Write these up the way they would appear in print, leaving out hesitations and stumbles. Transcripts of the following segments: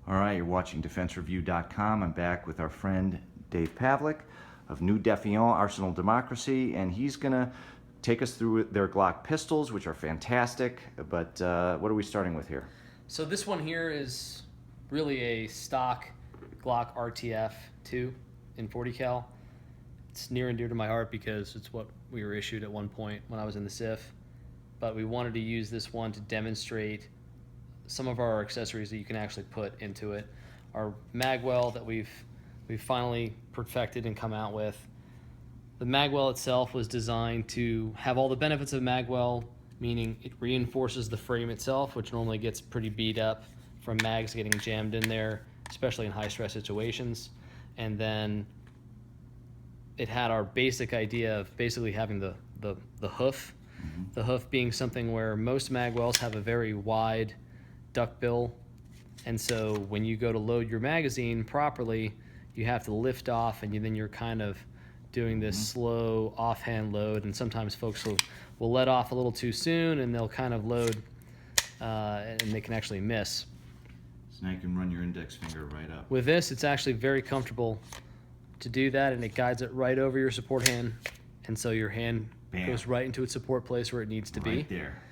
All right, you're watching DefenseReview.com. I'm back with our friend Dave Pavlick of Nous Defions Arsenal Democracy, and he's going to take us through their Glock pistols, which are fantastic. But what are we starting with here? So this one here is really a stock Glock RTF 2 in 40 cal. It's near and dear to my heart because it's what we were issued at one point when I was in the SIF. But we wanted to use this one to demonstrate some of our accessories that you can actually put into it. Our Magwell that we've finally perfected and come out with. The Magwell itself was designed to have all the benefits of Magwell, meaning it reinforces the frame itself, which normally gets pretty beat up from mags getting jammed in there, especially in high stress situations. And then it had our basic idea of basically having the hoof. Mm-hmm. The hoof being something where most Magwells have a very wide duck bill, and so when you go to load your magazine properly, you have to lift off, and then you're kind of doing this slow offhand load, and sometimes folks will let off a little too soon, and they'll kind of load, and they can actually miss. So now you can run your index finger right up. With this, it's actually very comfortable to do that, and it guides it right over your support hand, and so your hand goes right into its support place where it needs to be. Right there.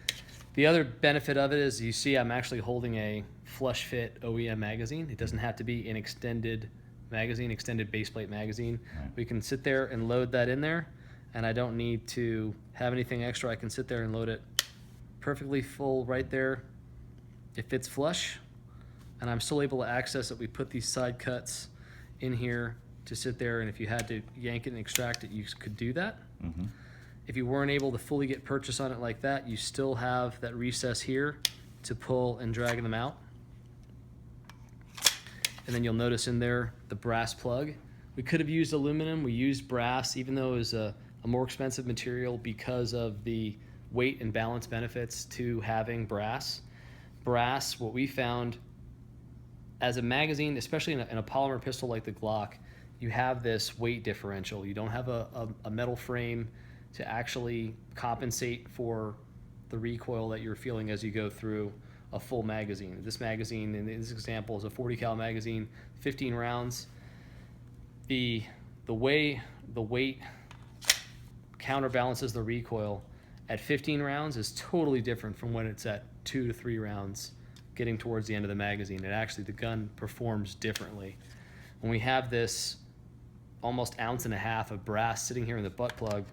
The other benefit of it is you see I'm actually holding a flush fit OEM magazine. It doesn't have to be an extended magazine, extended baseplate magazine. Right. We can sit there and load that in there, and I don't need to have anything extra. I can sit there and load it perfectly full right there. It fits flush, and I'm still able to access it. We put these side cuts in here to sit there, and if you had to yank it and extract it, you could do that. Mm-hmm. If you weren't able to fully get purchase on it like that, you still have that recess here to pull and drag them out. And then you'll notice in there the brass plug. We could have used aluminum. We used brass, even though it was a more expensive material because of the weight and balance benefits to having brass. Brass, what we found as a magazine, especially in a polymer pistol like the Glock, you have this weight differential. You don't have a metal frame to actually compensate for the recoil that you're feeling as you go through a full magazine. This magazine, in this example, is a 40 cal magazine, 15 rounds. The way the weight counterbalances the recoil at 15 rounds is totally different from when it's at 2 to 3 rounds getting towards the end of the magazine. It actually, the gun performs differently. When we have this almost ounce and a half of brass sitting here in the butt plug,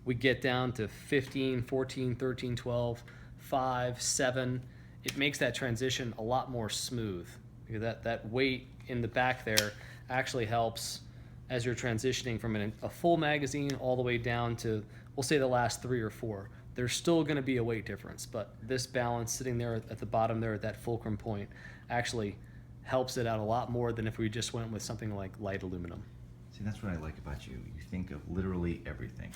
we get down to 15, 14, 13, 12, 5, 7. It makes that transition a lot more smooth. Because that weight in the back there actually helps as you're transitioning from a full magazine all the way down to, we'll say, the last 3 or 4. There's still going to be a weight difference, but this balance sitting there at the bottom there at that fulcrum point actually helps it out a lot more than if we just went with something like light aluminum. See, that's what I like about you. You think of literally everything.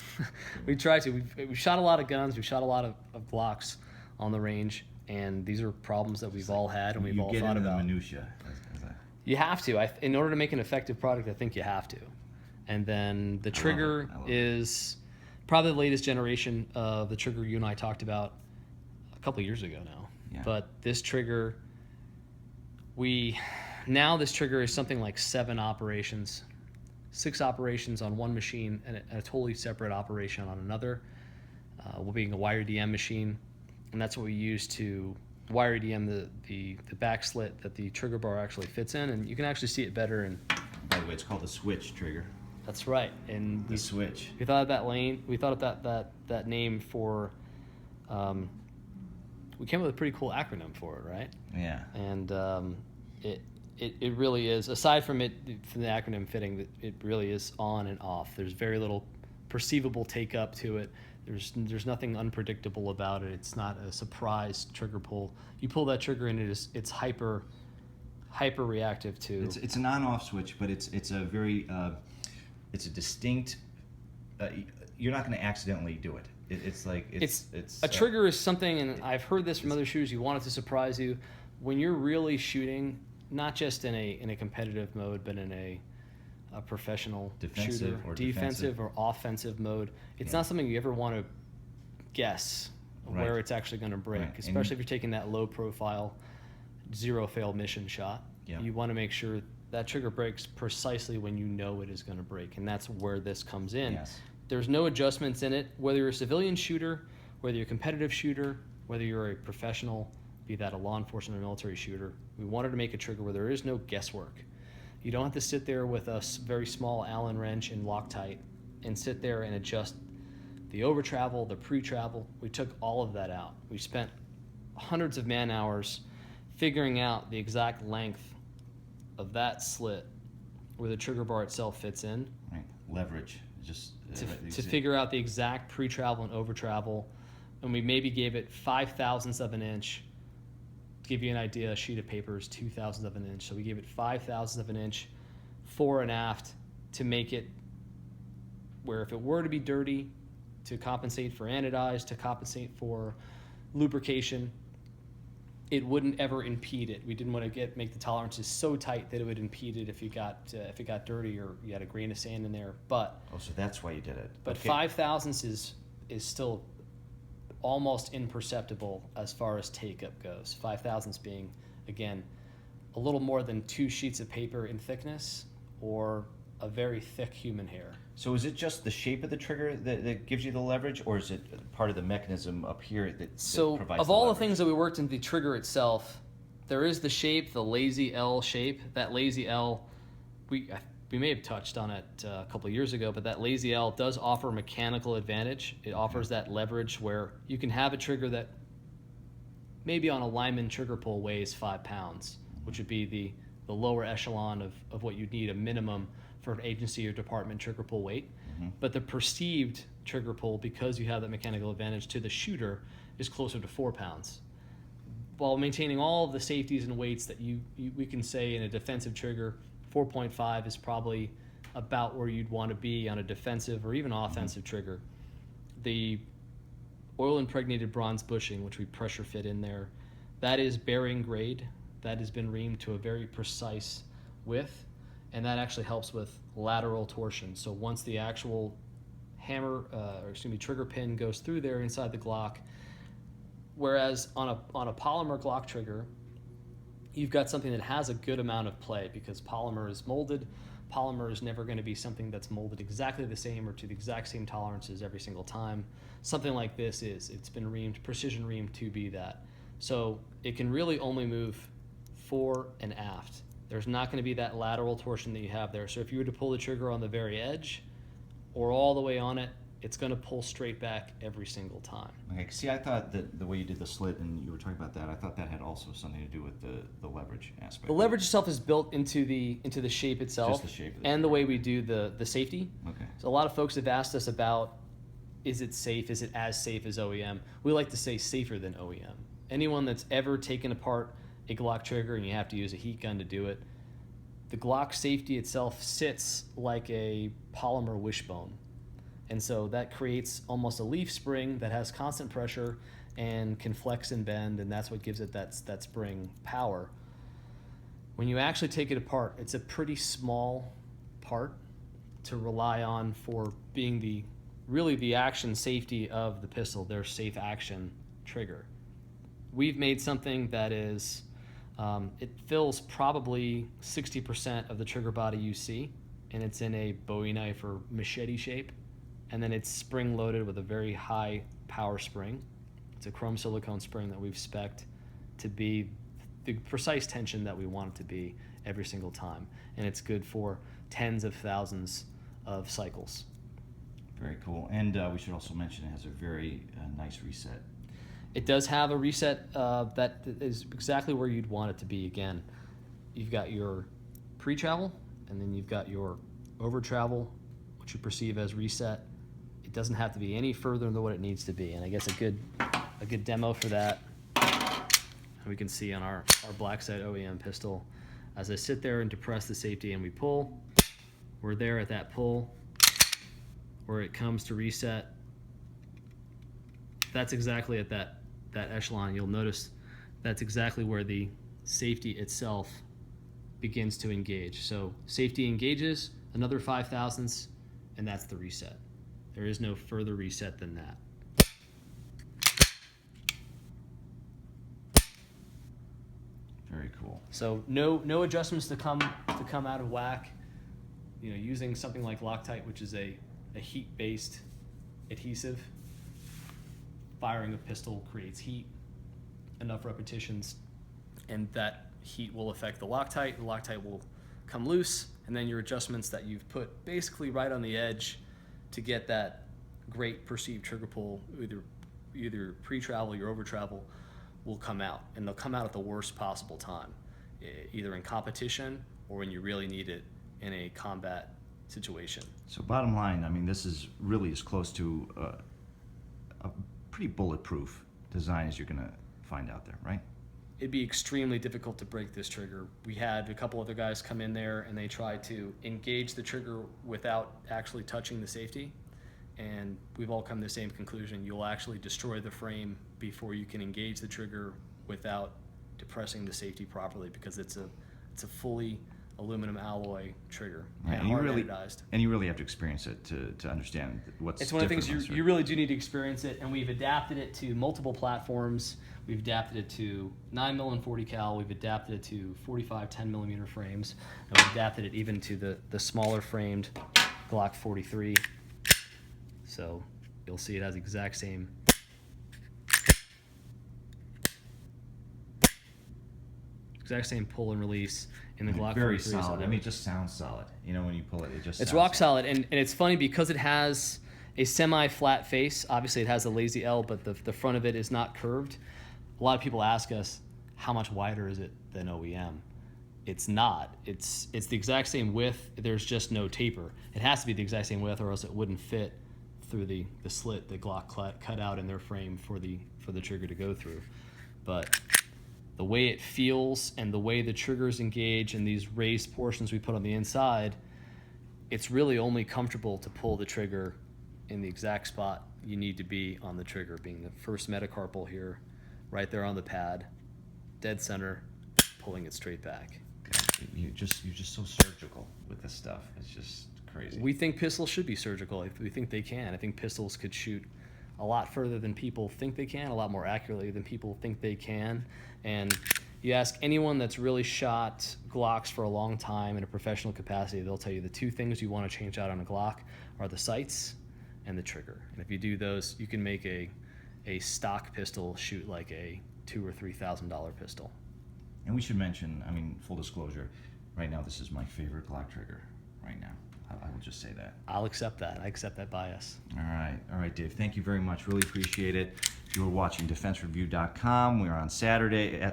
We try to. We've shot a lot of guns. We've shot a lot of Glocks on the range, and these are problems that we've all had and we've all thought about. You get into the minutia. You have to. In order to make an effective product, I think you have to. And then the trigger is probably the latest generation of the trigger you and I talked about a couple of years ago now. Yeah. But this trigger, this trigger is something like 7 operations. 6 operations on one machine and a totally separate operation on another, being a wire DM machine, and that's what we use to wire DM the back slit that the trigger bar actually fits in, and you can actually see it better. And by the way, it's called the switch trigger. That's right. And the switch. We thought of that lane. We thought of that name for. We came up with a pretty cool acronym for it, right? Yeah. And It really is, aside from the acronym fitting, it really is on and off. There's very little perceivable take up to it. There's nothing unpredictable about it. It's not a surprise trigger pull. You pull that trigger and it's hyper reactive to. It's an on-off switch, but it's a very it's a distinct. You're not going to accidentally do it. It's a trigger is something, and I've heard this from other shooters. You want it to surprise you when you're really shooting. Not just in a competitive mode, but in a professional defensive shooter, defensive or offensive mode. It's not something you ever want to guess where it's actually going to break, especially if you're taking that low profile zero fail mission shot. Yeah. You want to make sure that trigger breaks precisely when you know it is going to break, and that's where this comes in. Yes. There's no adjustments in it, whether you're a civilian shooter, whether you're a competitive shooter, whether you're a professional, be that a law enforcement or military shooter. We wanted to make a trigger where there is no guesswork. You don't have to sit there with a very small Allen wrench and Loctite and sit there and adjust the over travel, the pre-travel. We took all of that out. We spent hundreds of man hours figuring out the exact length of that slit where the trigger bar itself fits in. Right. Leverage. Just to figure out the exact pre-travel and over-travel. And we maybe gave it 5/1000ths of an inch. To give you an idea, a sheet of paper is 2/1000ths of an inch. So we gave it 5/1000ths of an inch fore and aft to make it where if it were to be dirty, to compensate for anodized, to compensate for lubrication, it wouldn't ever impede it. We didn't want to make the tolerances so tight that it would impede it if it got dirty or you had a grain of sand in there. But so that's why you did it. But okay. 5/1000ths is still almost imperceptible as far as take-up goes. 5/1000ths being, again, a little more than 2 sheets of paper in thickness or a very thick human hair. So is it just the shape of the trigger that gives you the leverage, or is it part of the mechanism up here that provides the leverage? Of all the things that we worked into the trigger itself, there is the shape, the lazy L shape. That lazy L, we may have touched on it a couple of years ago, but that lazy L does offer mechanical advantage. It offers that leverage where you can have a trigger that maybe on a lineman trigger pull weighs 5 pounds, which would be the lower echelon of what you'd need a minimum for an agency or department trigger pull weight. Mm-hmm. But the perceived trigger pull, because you have that mechanical advantage to the shooter, is closer to 4 pounds. While maintaining all of the safeties and weights that we can say in a defensive trigger, 4.5 is probably about where you'd want to be on a defensive or even offensive trigger. The oil impregnated bronze bushing, which we pressure fit in there, that is bearing grade. That has been reamed to a very precise width, and that actually helps with lateral torsion. So once the actual trigger pin goes through there inside the Glock, whereas on a polymer Glock trigger, you've got something that has a good amount of play because polymer is molded. Polymer is never going to be something that's molded exactly the same or to the exact same tolerances every single time. Something like this it's been reamed, precision reamed to be that. So it can really only move fore and aft. There's not going to be that lateral torsion that you have there. So if you were to pull the trigger on the very edge or all the way on it, it's going to pull straight back every single time. Okay, see, I thought that the way you did the slit, and you were talking about that, I thought that had also something to do with the leverage aspect. The leverage itself is built into the shape itself, Just the shape of the and trigger. the way we do the safety. Okay. So a lot of folks have asked us about, is it safe? Is it as safe as OEM? We like to say safer than OEM. Anyone that's ever taken apart a Glock trigger and you have to use a heat gun to do it, the Glock safety itself sits like a polymer wishbone. And so that creates almost a leaf spring that has constant pressure and can flex and bend, and that's what gives it that spring power. When you actually take it apart, it's a pretty small part to rely on for being the action safety of the pistol, their safe action trigger. We've made something that is, it fills probably 60% of the trigger body you see, and it's in a Bowie knife or machete shape. And then it's spring loaded with a very high power spring. It's a chrome silicone spring that we've spec'd to be the precise tension that we want it to be every single time. And it's good for tens of thousands of cycles. Very cool. And we should also mention it has a very nice reset. It does have a reset that is exactly where you'd want it to be. Again, you've got your pre-travel, and then you've got your over-travel, which you perceive as reset. It doesn't have to be any further than what it needs to be. And I guess a good demo for that, we can see on our Blackside OEM pistol, as I sit there and depress the safety and we pull, we're there at that pull where it comes to reset. That's exactly at that echelon. You'll notice that's exactly where the safety itself begins to engage. So safety engages, another 5/1000ths, and that's the reset. There is no further reset than that. Very cool. So no adjustments to come out of whack. You know, using something like Loctite, which is a heat-based adhesive. Firing a pistol creates heat, enough repetitions, and that heat will affect the Loctite. The Loctite will come loose, and then your adjustments that you've put basically right on the edge to get that great perceived trigger pull, either pre-travel or over-travel, will come out, and they'll come out at the worst possible time, either in competition or when you really need it in a combat situation. So bottom line, I mean, this is really as close to a pretty bulletproof design as you're going to find out there, right? It'd be extremely difficult to break this trigger. We had a couple other guys come in there and they tried to engage the trigger without actually touching the safety, and we've all come to the same conclusion. You'll actually destroy the frame before you can engage the trigger without depressing the safety properly, because it's a fully aluminum alloy trigger, Right. and hard anodized. And you really have to experience it to understand what's It's one of the different things you really do need to experience it, and we've adapted it to multiple platforms. We've adapted it to 9mm and 40 cal. We've adapted it to 45, 10mm frames, and we've adapted it even to the smaller framed Glock 43. So you'll see it has the exact same pull and release in the Glock 43. Very solid. I mean, it just sounds solid. You know, when you pull it, it just it's sounds rock solid, and it's funny because it has a semi-flat face. Obviously, it has a lazy L, but the front of it is not curved. A lot of people ask us, how much wider is it than OEM? It's not. It's the exact same width. There's just no taper. It has to be the exact same width, or else it wouldn't fit through the slit that Glock cut out in their frame for the trigger to go through. But the way it feels and the way the triggers engage and these raised portions we put on the inside, it's really only comfortable to pull the trigger in the exact spot you need to be on the trigger, being the first metacarpal here, right there on the pad, dead center, pulling it straight back. you're just so surgical with this stuff. It's just crazy. We think pistols should be surgical. We think they can. I think pistols could shoot a lot further than people think they can, a lot more accurately than people think they can. And you ask anyone that's really shot Glocks for a long time in a professional capacity, they'll tell you the two things you want to change out on a Glock are the sights and the trigger. And if you do those, you can make a stock pistol shoot like a $2,000 or $3,000 pistol. And we should mention, I mean, full disclosure, right now this is my favorite Glock trigger right now. I will just say that. I'll accept that. I accept that bias. All right, Dave. Thank you very much. Really appreciate it. You were watching DefenseReview.com. We are on Saturday.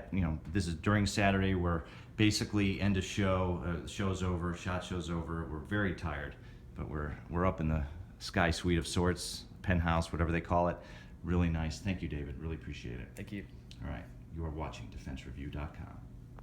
This is during Saturday. We're basically end of show. Show's over. SHOT Show's over. We're very tired, but we're up in the sky suite of sorts, penthouse, whatever they call it. Really nice. Thank you, David. Really appreciate it. Thank you. All right. You are watching DefenseReview.com.